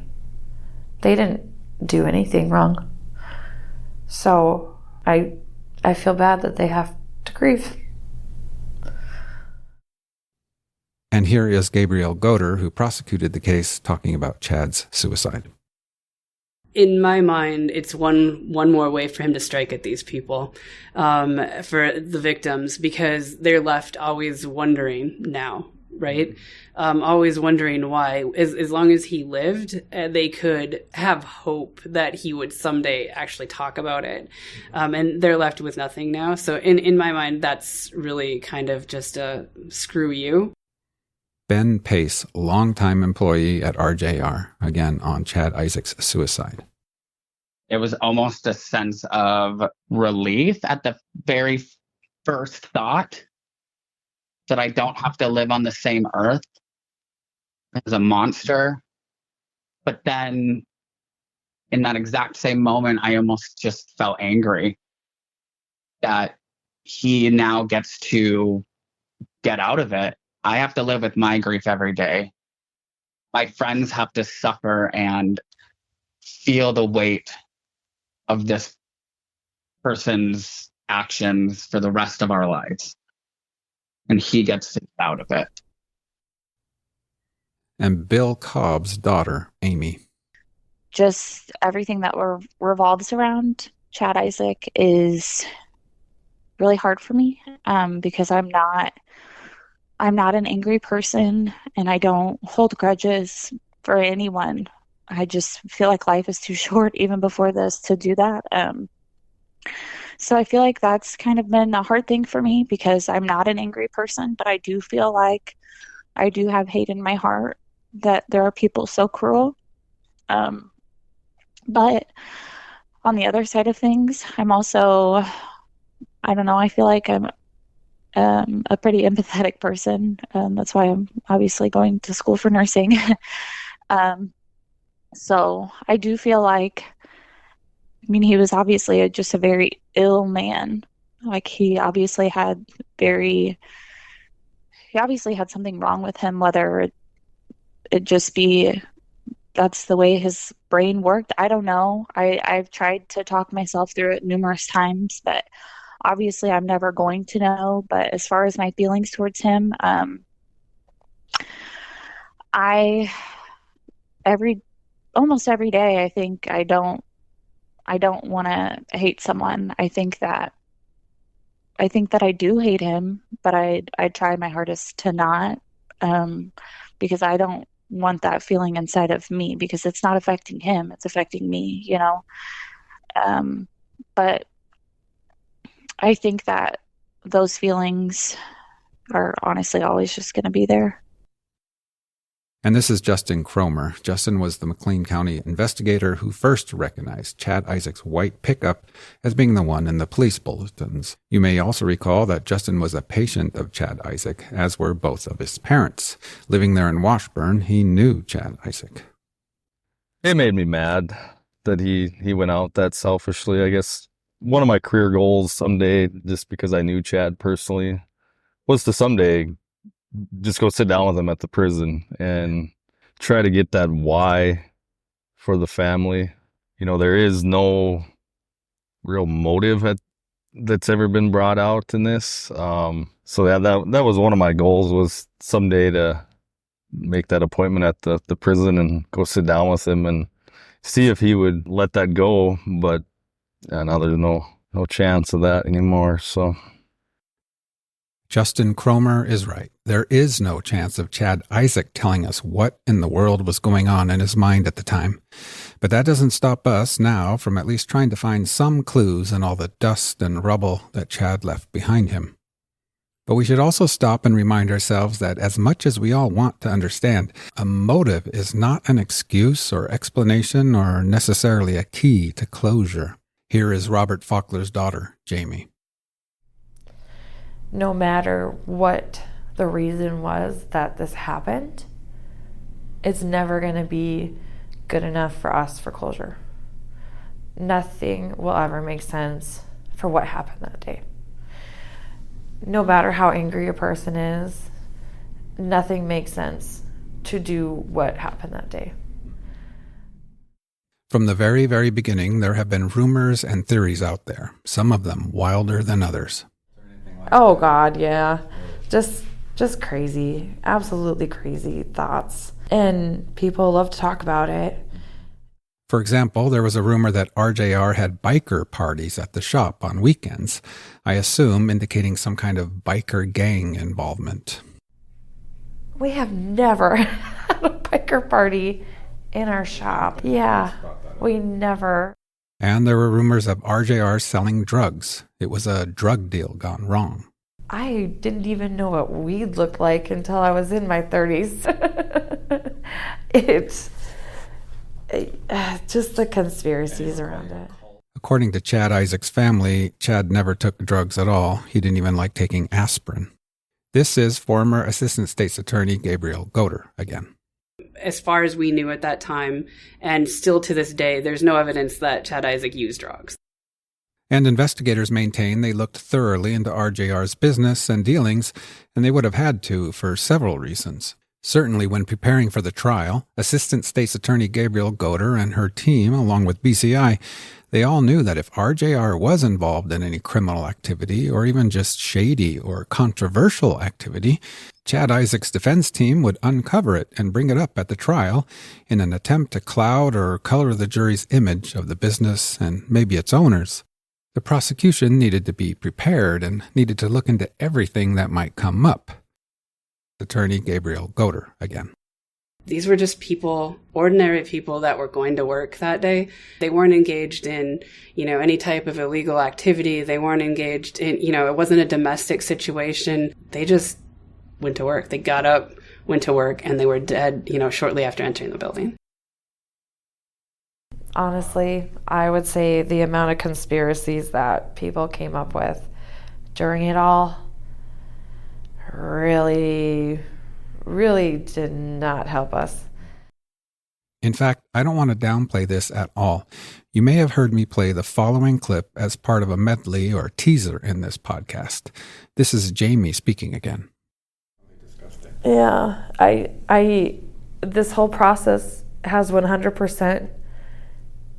They didn't do anything wrong. So I feel bad that they have to grieve. And here is Gabrielle Goder, who prosecuted the case, talking about Chad's suicide. In my mind, it's one more way for him to strike at these people, for the victims, because they're left always wondering now, right? Always wondering why. As long as he lived, they could have hope that he would someday actually talk about it. And they're left with nothing now. So in my mind, that's really kind of just a screw you. Ben Pace, longtime employee at RJR, again on Chad Isaak's suicide. It was almost a sense of relief at the very first thought that I don't have to live on the same earth as a monster. But then in that exact same moment, I almost just felt angry that he now gets to get out of it. I have to live with my grief every day. My friends have to suffer and feel the weight of this person's actions for the rest of our lives. And he gets to get out of it. And Bill Cobb's daughter, Amy. Just everything that revolves around Chad Isaak is really hard for me because I'm not an angry person, and I don't hold grudges for anyone. I just feel like life is too short, even before this, to do that. So I feel like that's kind of been a hard thing for me because I'm not an angry person, but I do feel like I do have hate in my heart that there are people so cruel. But on the other side of things, I'm also, I don't know, I feel like I'm a pretty empathetic person. That's why I'm obviously going to school for nursing. So I do feel like, I mean, he was obviously just a very ill man. Like he obviously had something wrong with him, whether it just be that's the way his brain worked. I don't know. I've tried to talk myself through it numerous times, but obviously I'm never going to know. But as far as my feelings towards him, almost every day I think I don't want to hate someone. I think that I do hate him, but I try my hardest to not, because I don't want that feeling inside of me, because it's not affecting him, it's affecting me, you know. But I think that those feelings are honestly always just going to be there. And this is Justin Cromer. Justin was the McLean County investigator who first recognized Chad Isaak's white pickup as being the one in the police bulletins. You may also recall that Justin was a patient of Chad Isaak, as were both of his parents. Living there in Washburn, he knew Chad Isaak. It made me mad that he went out that selfishly. I guess one of my career goals someday, just because I knew Chad personally, was to someday just go sit down with him at the prison and try to get that why for the family. You know, there is no real motive that's ever been brought out in this. So that was one of my goals, was someday to make that appointment at the prison and go sit down with him and see if he would let that go. But now there's no chance of that anymore. So Justin Cromer is right. There is no chance of Chad Isaak telling us what in the world was going on in his mind at the time. But that doesn't stop us now from at least trying to find some clues in all the dust and rubble that Chad left behind him. But we should also stop and remind ourselves that as much as we all want to understand, a motive is not an excuse or explanation or necessarily a key to closure. Here is Robert Faulkner's daughter, Jamie. No matter what the reason was that this happened, it's never going to be good enough for us for closure. Nothing will ever make sense for what happened that day. No matter how angry a person is, nothing makes sense to do what happened that day. From the very, very beginning, there have been rumors and theories out there, some of them wilder than others. Oh God, yeah. Just crazy, absolutely crazy thoughts. And people love to talk about it. For example, there was a rumor that RJR had biker parties at the shop on weekends, I assume indicating some kind of biker gang involvement. We have never had a biker party in our shop. Yeah, we never. And there were rumors of RJR selling drugs. It was a drug deal gone wrong. I didn't even know what weed looked like until I was in my 30s. It's just the conspiracies around it. According to Chad Isaak's family, Chad never took drugs at all. He didn't even like taking aspirin. This is former Assistant State's Attorney Gabriel Goder again. As far as we knew at that time, and still to this day, there's no evidence that Chad Isaak used drugs. And investigators maintain they looked thoroughly into RJR's business and dealings, and they would have had to for several reasons. Certainly when preparing for the trial, Assistant State's Attorney Gabriel Goder and her team, along with BCI, they all knew that if RJR was involved in any criminal activity or even just shady or controversial activity, Chad Isaak's defense team would uncover it and bring it up at the trial in an attempt to cloud or color the jury's image of the business and maybe its owners. The prosecution needed to be prepared and needed to look into everything that might come up. Attorney Gabriel Goder again. These were just people, ordinary people that were going to work that day. They weren't engaged in, any type of illegal activity. They weren't engaged in, it wasn't a domestic situation. They just went to work. They got up, went to work, and they were dead, shortly after entering the building. Honestly, I would say the amount of conspiracies that people came up with during it all really did not help us. In fact, I don't want to downplay this at all. You may have heard me play the following clip as part of a medley or teaser in this podcast. This is Jamie speaking again. Yeah, I this whole process has 100%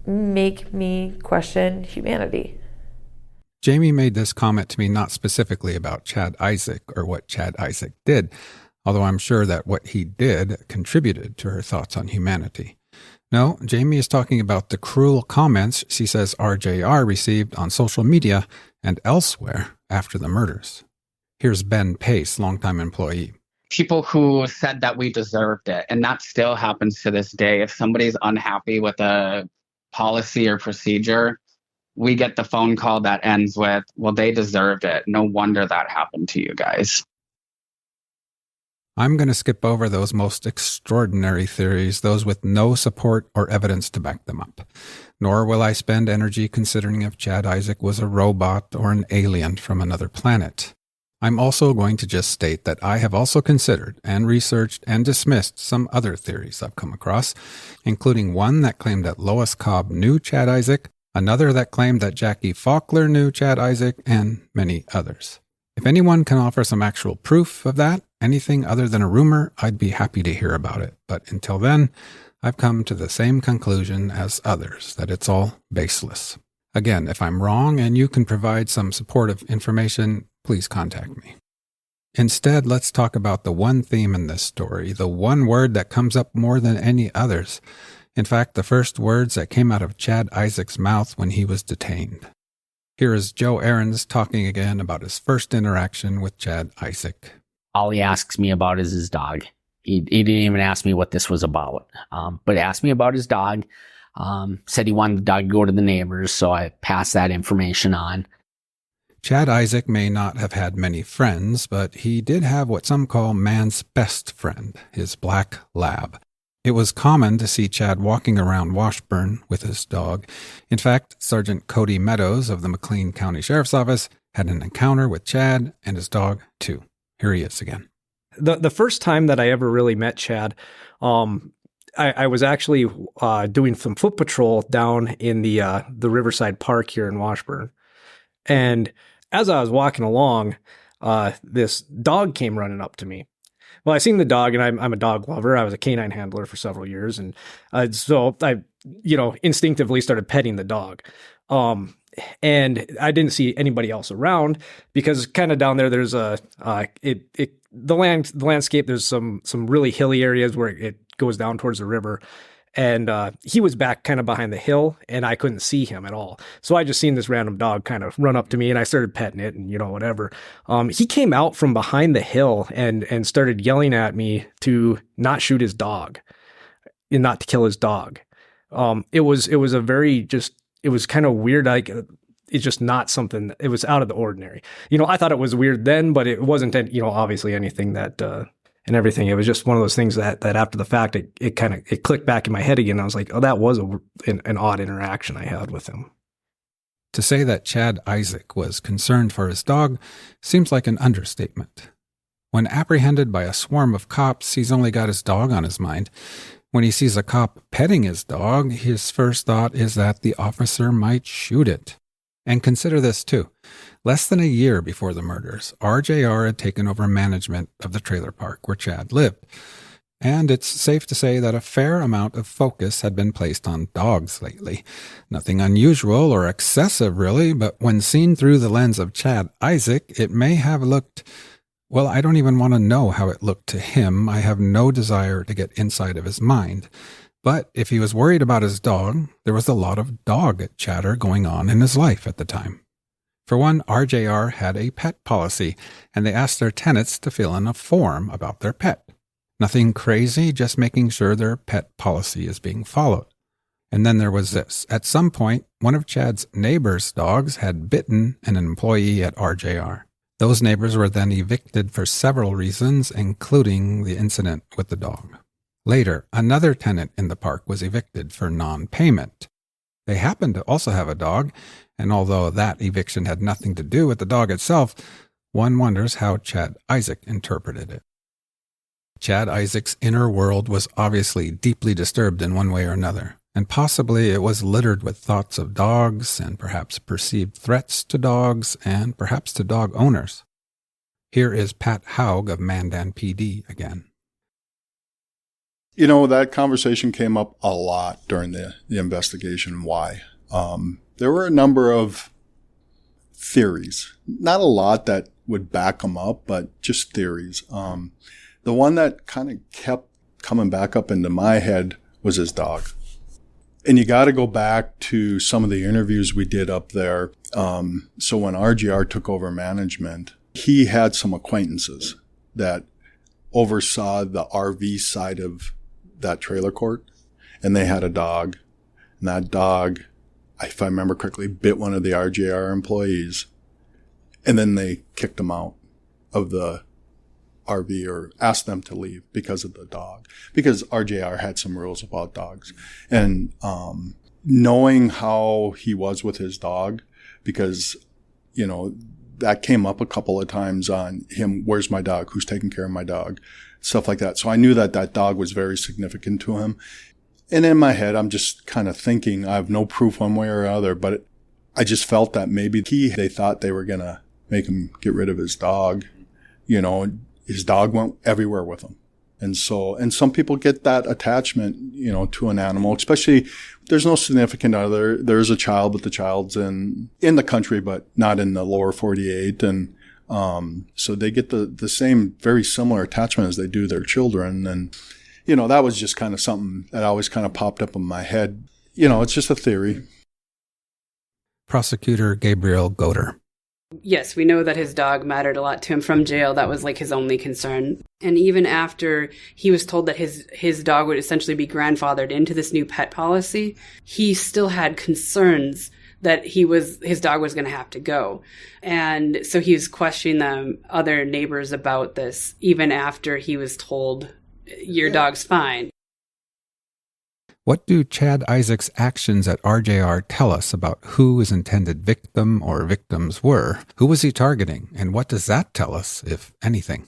make me question humanity. Jamie made this comment to me not specifically about Chad Isaak or what Chad Isaak did, although I'm sure that what he did contributed to her thoughts on humanity. No, Jamie is talking about the cruel comments she says RJR received on social media and elsewhere after the murders. Here's Ben Pace, longtime employee. People who said that we deserved it, and that still happens to this day. If somebody's unhappy with a policy or procedure, we get the phone call that ends with, well, they deserved it. No wonder that happened to you guys. I'm going to skip over those most extraordinary theories, those with no support or evidence to back them up. Nor will I spend energy considering if Chad Isaak was a robot or an alien from another planet. I'm also going to just state that I have also considered and researched and dismissed some other theories I've come across, including one that claimed that Lois Cobb knew Chad Isaak, another that claimed that Jackie Faulkner knew Chad Isaak, and many others. If anyone can offer some actual proof of that, anything other than a rumor, I'd be happy to hear about it. But until then, I've come to the same conclusion as others, that it's all baseless. Again, if I'm wrong and you can provide some supportive information, please contact me. Instead, let's talk about the one theme in this story, the one word that comes up more than any others. In fact, the first words that came out of Chad Isaak's mouth when he was detained. Here is Joe Aarons talking again about his first interaction with Chad Isaak. All he asks me about is his dog. He didn't even ask me what this was about, but asked me about his dog. Said he wanted the dog to go to the neighbors, so I passed that information on. Chad Isaak may not have had many friends, but he did have what some call man's best friend, his black lab. It was common to see Chad walking around Washburn with his dog. In fact, Sergeant Cody Meadows of the McLean County Sheriff's Office had an encounter with Chad and his dog, too. Here he is again. The first time that I ever really met Chad, I was actually doing some foot patrol down in the Riverside Park here in Washburn. And as I was walking along, this dog came running up to me. Well, I seen the dog, and I'm a dog lover. I was a canine handler for several years, and so I, instinctively started petting the dog. And I didn't see anybody else around because kind of down there, there's the landscape. There's some really hilly areas where it goes down towards the river. And he was back kind of behind the hill, and I couldn't see him at all. So I just seen this random dog kind of run up to me, and I started petting it and, whatever. He came out from behind the hill and started yelling at me to not shoot his dog and not to kill his dog. It was kind of weird. Like, it's just not something, it was out of the ordinary. I thought it was weird then, but it wasn't, obviously anything that, and everything. It was just one of those things that after the fact, it clicked back in my head again. I was like, oh, that was an odd interaction I had with him. To say that Chad Isaak was concerned for his dog seems like an understatement. When apprehended by a swarm of cops, he's only got his dog on his mind. When he sees a cop petting his dog, his first thought is that the officer might shoot it. And consider this too. Less than a year before the murders, RJR had taken over management of the trailer park where Chad lived. And it's safe to say that a fair amount of focus had been placed on dogs lately. Nothing unusual or excessive, really, but when seen through the lens of Chad Isaak, it may have looked, well, I don't even want to know how it looked to him. I have no desire to get inside of his mind. But if he was worried about his dog, there was a lot of dog chatter going on in his life at the time. For one, RJR had a pet policy, and they asked their tenants to fill in a form about their pet. Nothing crazy, just making sure their pet policy is being followed. And then there was this. At some point, one of Chad's neighbor's dogs had bitten an employee at RJR. Those neighbors were then evicted for several reasons, including the incident with the dog. Later, another tenant in the park was evicted for non-payment. They happened to also have a dog, and although that eviction had nothing to do with the dog itself, one wonders how Chad Isaak interpreted it. Chad Isaak's inner world was obviously deeply disturbed in one way or another, and possibly it was littered with thoughts of dogs and perhaps perceived threats to dogs and perhaps to dog owners. Here is Pat Haug of Mandan PD again. You know, that conversation came up a lot during the investigation. Why? There were a number of theories. Not a lot that would back them up, but just theories. The one that kind of kept coming back up into my head was his dog. And you got to go back to some of the interviews we did up there. So when RGR took over management, he had some acquaintances that oversaw the RV side of that trailer court, and they had a dog. And that dog, if I remember correctly, bit one of the RJR employees, and then they kicked him out of the RV or asked them to leave because of the dog, because RJR had some rules about dogs. And knowing how he was with his dog, because, you know, that came up a couple of times on him, where's my dog, who's taking care of my dog, stuff like that. So I knew that that dog was very significant to him. And in my head, I'm just kind of thinking, I have no proof one way or other, but I just felt that maybe they thought they were going to make him get rid of his dog. You know, his dog went everywhere with him. And some people get that attachment, you know, to an animal, especially there's no significant other. There's a child, but the child's in the country, but not in the lower 48. And, so they get the same very similar attachment as they do their children. And, you know, that was just kind of something that always kind of popped up in my head. You know, it's just a theory. Prosecutor Gabriel Goder. Yes, we know that his dog mattered a lot to him from jail. That was like his only concern. And even after he was told that his dog would essentially be grandfathered into this new pet policy, he still had concerns that his dog was going to have to go. And so he was questioning the other neighbors about this, even after he was told, your dog's fine. What do Chad Isaak's actions at RJR tell us about who his intended victim or victims were? Who was he targeting? And what does that tell us, if anything?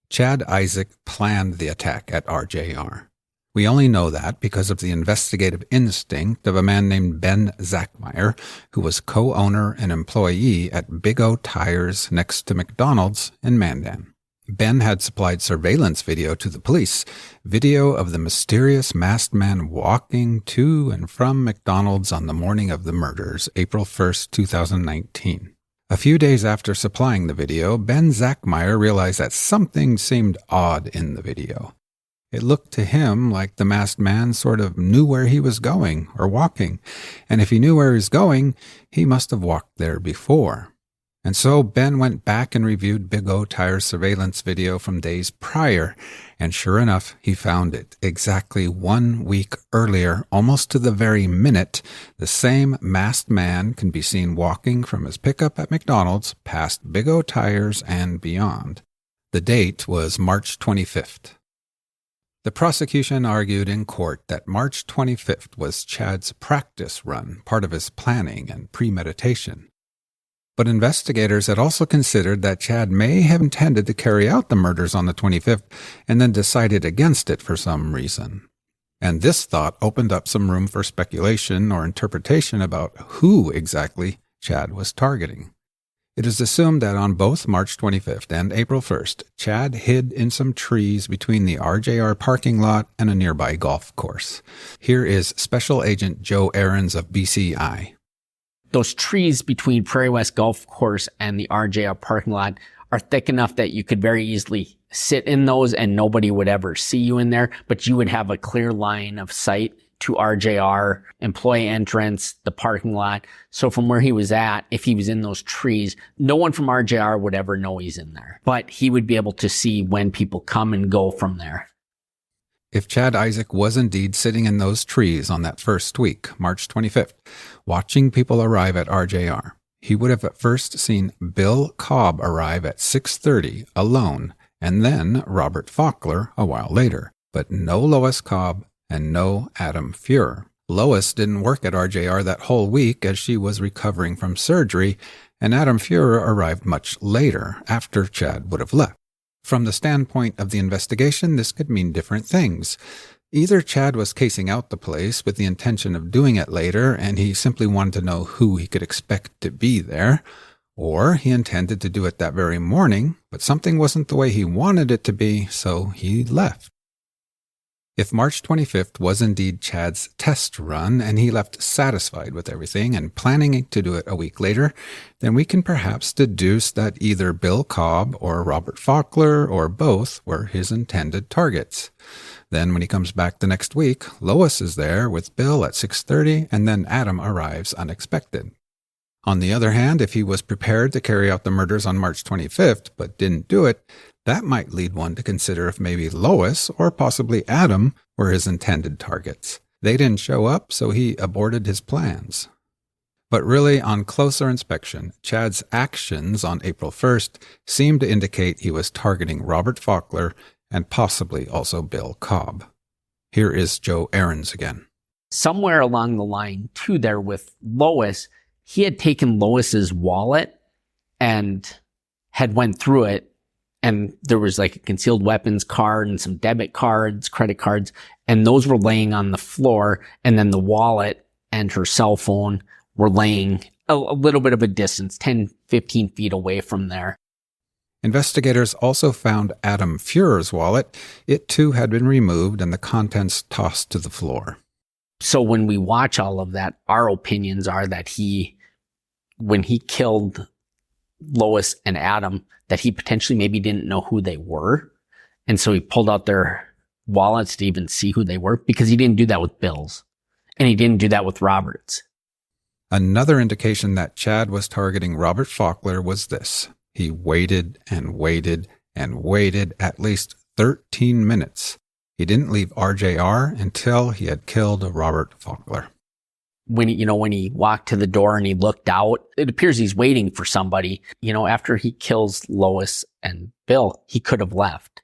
Chad Isaak planned the attack at RJR. We only know that because of the investigative instinct of a man named Ben Zachmeyer, who was co-owner and employee at Big O Tires next to McDonald's in Mandan. Ben had supplied surveillance video to the police, video of the mysterious masked man walking to and from McDonald's on the morning of the murders, April 1st, 2019. A few days after supplying the video, Ben Zachmeyer realized that something seemed odd in the video. It looked to him like the masked man sort of knew where he was going or walking, and if he knew where he was going, he must have walked there before. And so Ben went back and reviewed Big O Tire's surveillance video from days prior, and sure enough, he found it. Exactly 1 week earlier, almost to the very minute, the same masked man can be seen walking from his pickup at McDonald's past Big O Tires and beyond. The date was March 25th. The prosecution argued in court that March 25th was Chad's practice run, part of his planning and premeditation. But investigators had also considered that Chad may have intended to carry out the murders on the 25th and then decided against it for some reason. And this thought opened up some room for speculation or interpretation about who exactly Chad was targeting. It is assumed that on both March 25th and April 1st, Chad hid in some trees between the RJR parking lot and a nearby golf course. Here is Special Agent Joe Aarons of BCI. Those trees between Prairie West Golf Course and the RJR parking lot are thick enough that you could very easily sit in those and nobody would ever see you in there, but you would have a clear line of sight to RJR, employee entrance, the parking lot. So from where he was at, if he was in those trees, no one from RJR would ever know he's in there. But he would be able to see when people come and go from there. If Chad Isaak was indeed sitting in those trees on that first week, March 25th, watching people arrive at RJR, he would have at first seen Bill Cobb arrive at 6:30 alone, and then Robert Faulkner a while later, but no Lois Cobb and no Adam Fuhrer. Lois didn't work at RJR that whole week as she was recovering from surgery, and Adam Fuhrer arrived much later, after Chad would have left. From the standpoint of the investigation, this could mean different things. Either Chad was casing out the place with the intention of doing it later, and he simply wanted to know who he could expect to be there, or he intended to do it that very morning, but something wasn't the way he wanted it to be, so he left. If March 25th was indeed Chad's test run and he left satisfied with everything and planning to do it a week later, then we can perhaps deduce that either Bill Cobb or Robert Faulkner or both were his intended targets. Then when he comes back the next week, Lois is there with Bill at 6:30 and then Adam arrives unexpected. On the other hand, if he was prepared to carry out the murders on March 25th but didn't do it, that might lead one to consider if maybe Lois or possibly Adam were his intended targets. They didn't show up, so he aborted his plans. But really, on closer inspection, Chad's actions on April 1st seemed to indicate he was targeting Robert Faulkner and possibly also Bill Cobb. Here is Joe Ahrens again. Somewhere along the line, too, there with Lois, he had taken Lois's wallet and had went through it, and there was like a concealed weapons card and some debit cards, credit cards, and those were laying on the floor, and then the wallet and her cell phone were laying a little bit of a distance, 10, 15 feet away from there. Investigators also found Adam Fuhrer's wallet. It too had been removed and the contents tossed to the floor. So when we watch all of that, our opinions are that when he killed Lois and Adam, that he potentially maybe didn't know who they were. And so he pulled out their wallets to even see who they were, because he didn't do that with Bill's. And he didn't do that with Robert's. Another indication that Chad was targeting Robert Faulkner was this. He waited and waited and waited at least 13 minutes. He didn't leave RJR until he had killed Robert Faulkner. When he walked to the door and he looked out, it appears he's waiting for somebody. After he kills Lois and Bill, he could have left.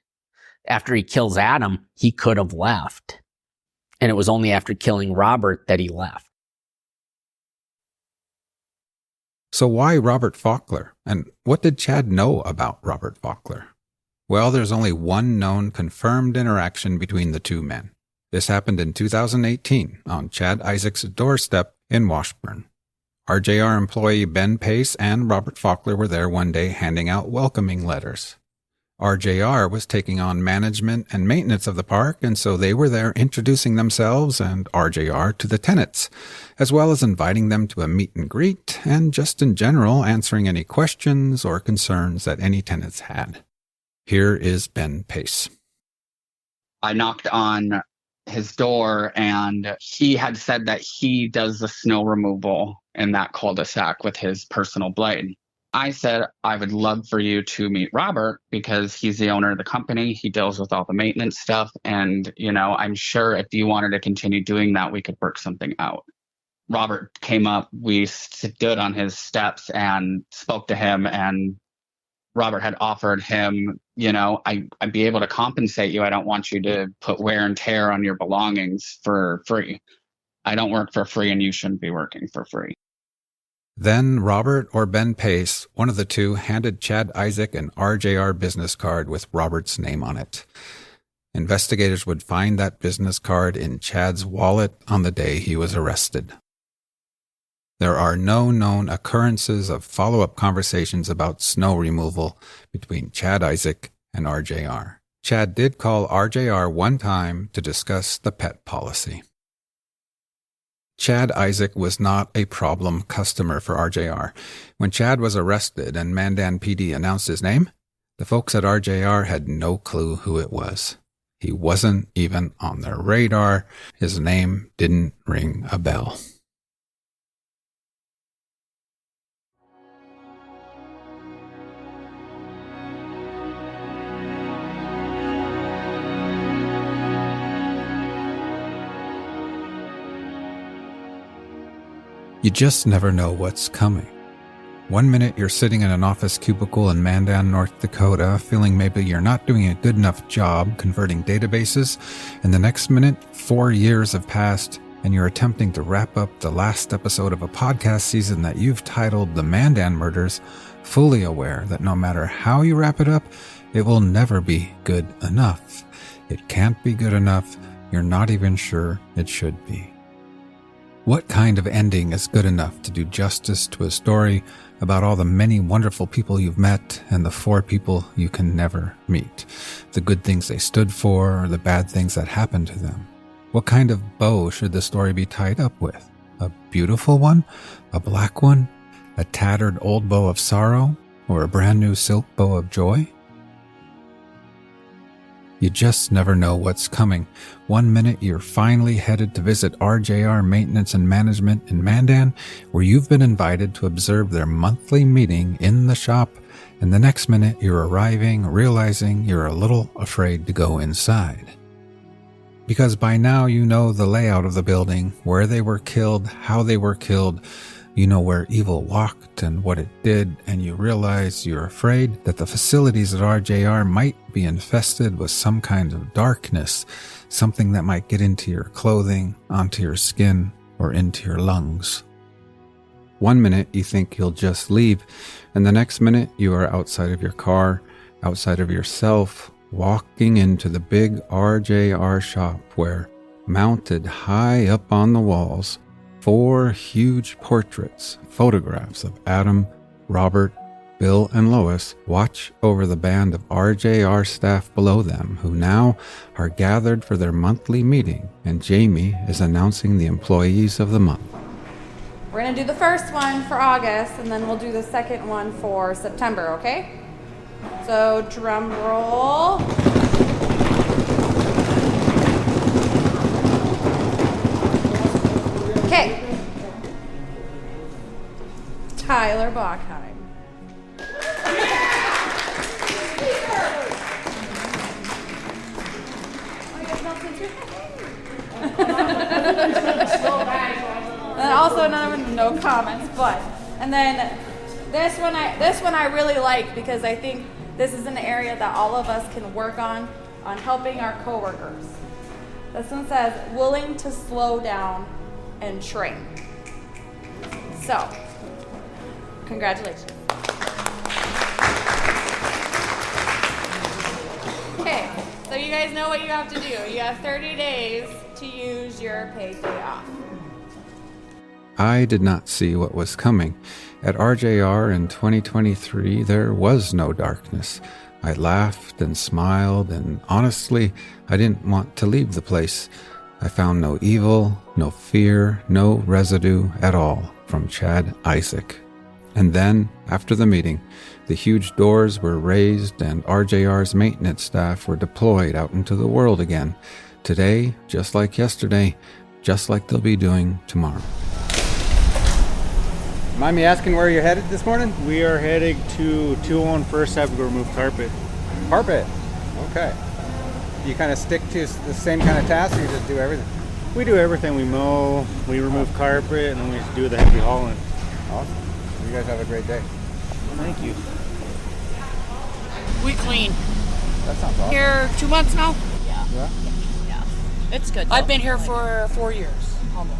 After he kills Adam, he could have left. And it was only after killing Robert that he left. So why Robert Faulkner? And what did Chad know about Robert Faulkner? Well, there's only one known confirmed interaction between the two men. This happened in 2018 on Chad Isaak's doorstep in Washburn. RJR employee Ben Pace and Robert Faulkner were there one day handing out welcoming letters. RJR was taking on management and maintenance of the park, and so they were there introducing themselves and RJR to the tenants, as well as inviting them to a meet and greet and just in general answering any questions or concerns that any tenants had. Here is Ben Pace. I knocked on his door, and he had said that he does the snow removal in that cul-de-sac with his personal blade. I said, I would love for you to meet Robert because he's the owner of the company. He deals with all the maintenance stuff. And, I'm sure if you wanted to continue doing that, we could work something out. Robert came up, we stood on his steps and spoke to him, and Robert had offered him, I'd be able to compensate you. I don't want you to put wear and tear on your belongings for free. I don't work for free, and you shouldn't be working for free. Then Robert or Ben Pace, one of the two, handed Chad Isaak an RJR business card with Robert's name on it. Investigators would find that business card in Chad's wallet on the day he was arrested. There are no known occurrences of follow-up conversations about snow removal between Chad Isaak and RJR. Chad did call RJR one time to discuss the pet policy. Chad Isaak was not a problem customer for RJR. When Chad was arrested and Mandan PD announced his name, the folks at RJR had no clue who it was. He wasn't even on their radar. His name didn't ring a bell. You just never know what's coming. One minute you're sitting in an office cubicle in Mandan, North Dakota, feeling maybe you're not doing a good enough job converting databases, and the next minute, 4 years have passed, and you're attempting to wrap up the last episode of a podcast season that you've titled The Mandan Murders, fully aware that no matter how you wrap it up, it will never be good enough. It can't be good enough. You're not even sure it should be. What kind of ending is good enough to do justice to a story about all the many wonderful people you've met and the 4 people you can never meet? The good things they stood for or the bad things that happened to them? What kind of bow should the story be tied up with? A beautiful one? A black one? A tattered old bow of sorrow? Or a brand new silk bow of joy? You just never know what's coming. One minute you're finally headed to visit RJR Maintenance and Management in Mandan, where you've been invited to observe their monthly meeting in the shop, and the next minute you're arriving, realizing you're a little afraid to go inside. Because by now you know the layout of the building, where they were killed, how they were killed. You know where evil walked and what it did, and you realize you're afraid that the facilities at RJR might be infested with some kind of darkness, something that might get into your clothing, onto your skin, or into your lungs. One minute you think you'll just leave, and the next minute you are outside of your car, outside of yourself, walking into the big RJR shop where, mounted high up on the walls, 4 huge portraits, photographs of Adam, Robert, Bill, and Lois watch over the band of RJR staff below them, who now are gathered for their monthly meeting, and Jamie is announcing the employees of the month. We're going to do the first one for August, and then we'll do the second one for September, okay? So, drum roll. Okay. Tyler Bachheim. And also no comments, but and then this one I really like because I think this is an area that all of us can work on helping our coworkers. This one says willing to slow down and train. So, congratulations. Okay, so you guys know what you have to do. You have 30 days to use your paid day off. I did not see what was coming. At RJR in 2023, there was no darkness. I laughed and smiled, and honestly, I didn't want to leave the place. I found no evil, no fear, no residue at all from Chad Isaak. And then, after the meeting, the huge doors were raised and RJR's maintenance staff were deployed out into the world again. Today, just like yesterday, just like they'll be doing tomorrow. Mind me asking where you're headed this morning? We are heading to 201 First Ave to go remove carpet. Carpet? Okay. You kind of stick to the same kind of tasks, or you just do everything? We do everything. We mow, we remove carpet, and then we do the heavy hauling. Awesome. You guys have a great day. Thank you. We clean. That sounds awesome. Here 2 months now? Yeah. It's good. I've been here for 4 years, almost.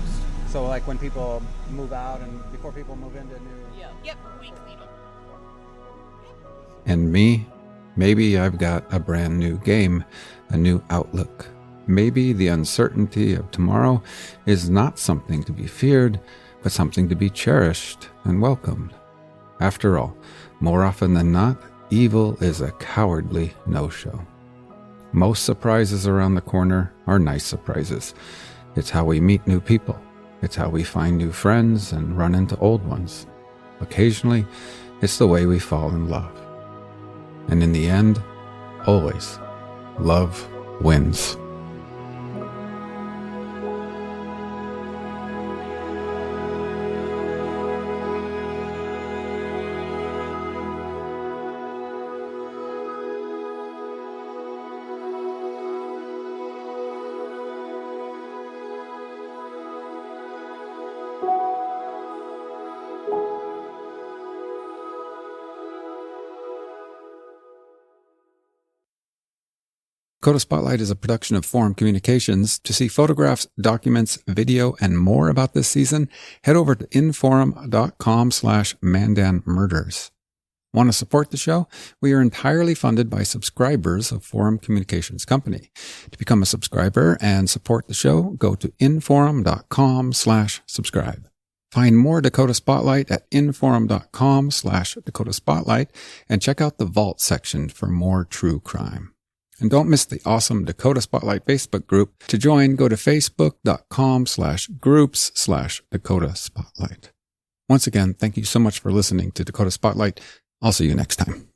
So like when people move out and before people move into new... Yep, we clean them. And me? Maybe I've got a brand new game, a new outlook. Maybe the uncertainty of tomorrow is not something to be feared, but something to be cherished and welcomed. After all, more often than not, evil is a cowardly no-show. Most surprises around the corner are nice surprises. It's how we meet new people. It's how we find new friends and run into old ones. Occasionally, it's the way we fall in love. And in the end, always, love wins. Dakota Spotlight is a production of Forum Communications. To see photographs, documents, video, and more about this season, head over to inforum.com/Mandan Murders. Want to support the show? We are entirely funded by subscribers of Forum Communications Company. To become a subscriber and support the show, go to inforum.com/subscribe. Find more Dakota Spotlight at inforum.com/Dakota Spotlight and check out the Vault section for more true crime. And don't miss the awesome Dakota Spotlight Facebook group. To join, go to facebook.com/groups/Dakota Spotlight. Once again, thank you so much for listening to Dakota Spotlight. I'll see you next time.